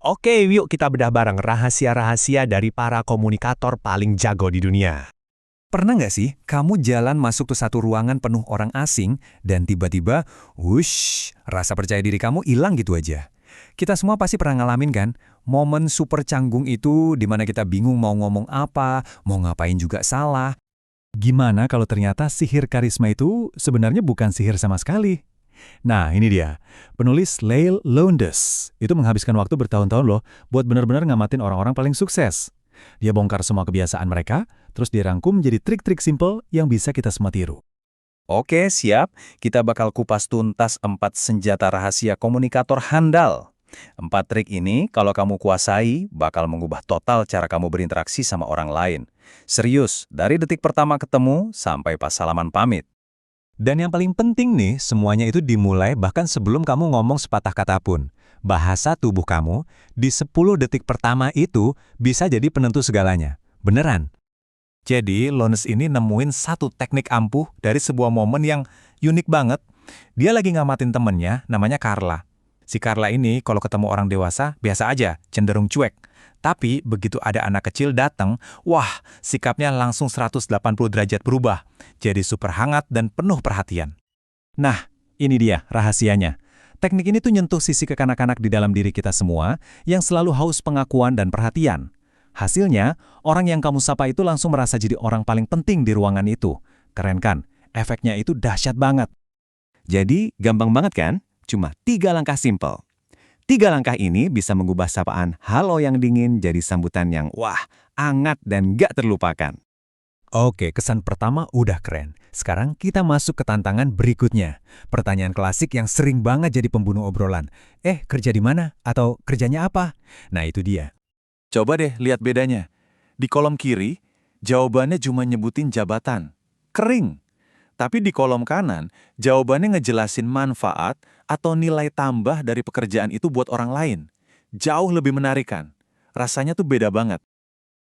Oke, yuk kita bedah bareng rahasia-rahasia dari para komunikator paling jago di dunia. Pernah nggak sih kamu jalan masuk ke satu ruangan penuh orang asing dan tiba-tiba, wush, rasa percaya diri kamu hilang gitu aja? Kita semua pasti pernah ngalamin kan? Momen super canggung itu di mana kita bingung mau ngomong apa, mau ngapain juga salah. Gimana kalau ternyata sihir karisma itu sebenarnya bukan sihir sama sekali? Nah, ini dia. Penulis Lael Lowndes itu menghabiskan waktu bertahun-tahun loh buat benar-benar ngamatin orang-orang paling sukses. Dia bongkar semua kebiasaan mereka, terus dirangkum jadi trik-trik simple yang bisa kita semua tiru. Oke, siap. Kita bakal kupas tuntas 4 senjata rahasia komunikator handal. 4 trik ini kalau kamu kuasai, bakal mengubah total cara kamu berinteraksi sama orang lain. Serius, dari detik pertama ketemu sampai pas salaman pamit. Dan yang paling penting nih, semuanya itu dimulai bahkan sebelum kamu ngomong sepatah kata pun. Bahasa tubuh kamu di 10 detik pertama itu bisa jadi penentu segalanya. Beneran. Jadi, Lowndes ini nemuin satu teknik ampuh dari sebuah momen yang unik banget. Dia lagi ngamatin temennya, namanya Carla. Si Carla ini kalau ketemu orang dewasa, biasa aja, cenderung cuek. Tapi begitu ada anak kecil datang, wah, sikapnya langsung 180 derajat berubah. Jadi super hangat dan penuh perhatian. Nah, ini dia rahasianya. Teknik ini tuh nyentuh sisi kekanak-kanak di dalam diri kita semua yang selalu haus pengakuan dan perhatian. Hasilnya, orang yang kamu sapa itu langsung merasa jadi orang paling penting di ruangan itu. Keren kan? Efeknya itu dahsyat banget. Jadi, gampang banget kan? Cuma 3 langkah simpel. 3 langkah ini bisa mengubah sapaan halo yang dingin jadi sambutan yang wah, hangat dan gak terlupakan. Oke, kesan pertama udah keren. Sekarang kita masuk ke tantangan berikutnya. Pertanyaan klasik yang sering banget jadi pembunuh obrolan. Kerja di mana? Atau kerjanya apa? Nah, itu dia. Coba deh lihat bedanya. Di kolom kiri, jawabannya cuma nyebutin jabatan. Kering. Tapi di kolom kanan, jawabannya ngejelasin manfaat atau nilai tambah dari pekerjaan itu buat orang lain. Jauh lebih menarik kan? Rasanya tuh beda banget.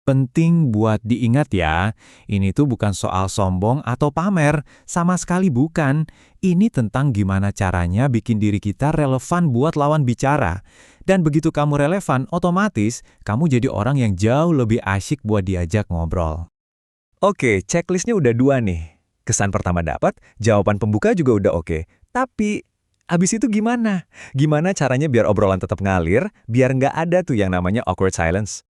Penting buat diingat ya, ini tuh bukan soal sombong atau pamer, sama sekali bukan. Ini tentang gimana caranya bikin diri kita relevan buat lawan bicara. Dan begitu kamu relevan, otomatis kamu jadi orang yang jauh lebih asyik buat diajak ngobrol. Oke, checklistnya udah 2 nih. Kesan pertama dapat, jawaban pembuka juga udah oke. Tapi, abis itu gimana? Gimana caranya biar obrolan tetap ngalir, biar nggak ada tuh yang namanya awkward silence?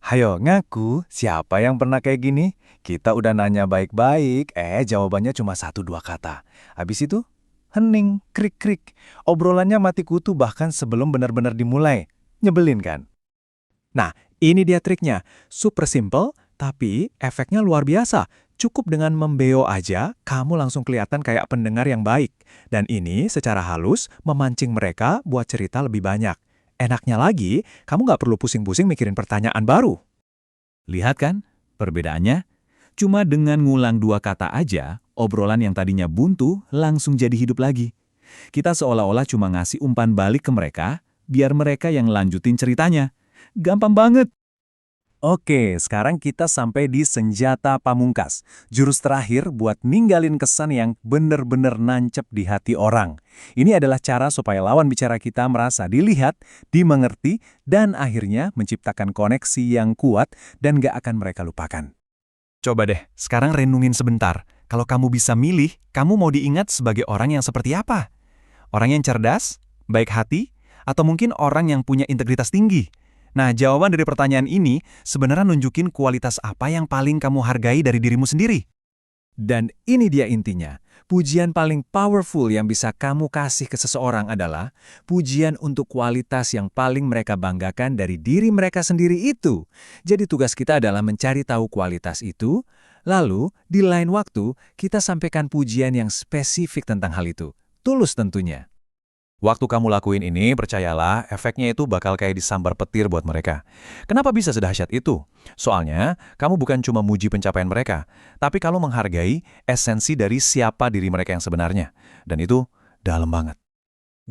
Hayo, ngaku, siapa yang pernah kayak gini? Kita udah nanya baik-baik, jawabannya cuma 1-2 kata. Habis itu, hening, krik-krik. Obrolannya mati kutu bahkan sebelum benar-benar dimulai. Nyebelin kan? Nah, ini dia triknya. Super simple, tapi efeknya luar biasa. Cukup dengan membeo aja, kamu langsung kelihatan kayak pendengar yang baik. Dan ini secara halus memancing mereka buat cerita lebih banyak. Enaknya lagi, kamu nggak perlu pusing-pusing mikirin pertanyaan baru. Lihat kan perbedaannya? Cuma dengan ngulang 2 kata aja, obrolan yang tadinya buntu langsung jadi hidup lagi. Kita seolah-olah cuma ngasih umpan balik ke mereka, biar mereka yang lanjutin ceritanya. Gampang banget. Oke, sekarang kita sampai di senjata pamungkas. Jurus terakhir buat ninggalin kesan yang bener-bener nancep di hati orang. Ini adalah cara supaya lawan bicara kita merasa dilihat, dimengerti, dan akhirnya menciptakan koneksi yang kuat dan gak akan mereka lupakan. Coba deh, sekarang renungin sebentar. Kalau kamu bisa milih, kamu mau diingat sebagai orang yang seperti apa? Orang yang cerdas, baik hati, atau mungkin orang yang punya integritas tinggi? Nah, jawaban dari pertanyaan ini sebenarnya nunjukin kualitas apa yang paling kamu hargai dari dirimu sendiri. Dan ini dia intinya. Pujian paling powerful yang bisa kamu kasih ke seseorang adalah pujian untuk kualitas yang paling mereka banggakan dari diri mereka sendiri itu. Jadi tugas kita adalah mencari tahu kualitas itu, lalu di lain waktu kita sampaikan pujian yang spesifik tentang hal itu. Tulus tentunya. Waktu kamu lakuin ini, percayalah, efeknya itu bakal kayak disambar petir buat mereka. Kenapa bisa sedahsyat itu? Soalnya, kamu bukan cuma muji pencapaian mereka, tapi kamu menghargai esensi dari siapa diri mereka yang sebenarnya. Dan itu dalam banget.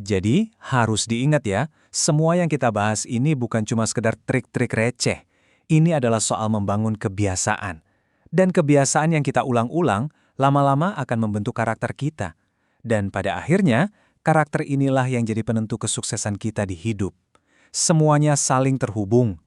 Jadi, harus diingat ya, semua yang kita bahas ini bukan cuma sekedar trik-trik receh. Ini adalah soal membangun kebiasaan. Dan kebiasaan yang kita ulang-ulang, lama-lama akan membentuk karakter kita. Dan pada akhirnya, karakter inilah yang jadi penentu kesuksesan kita di hidup. semuanya saling terhubung.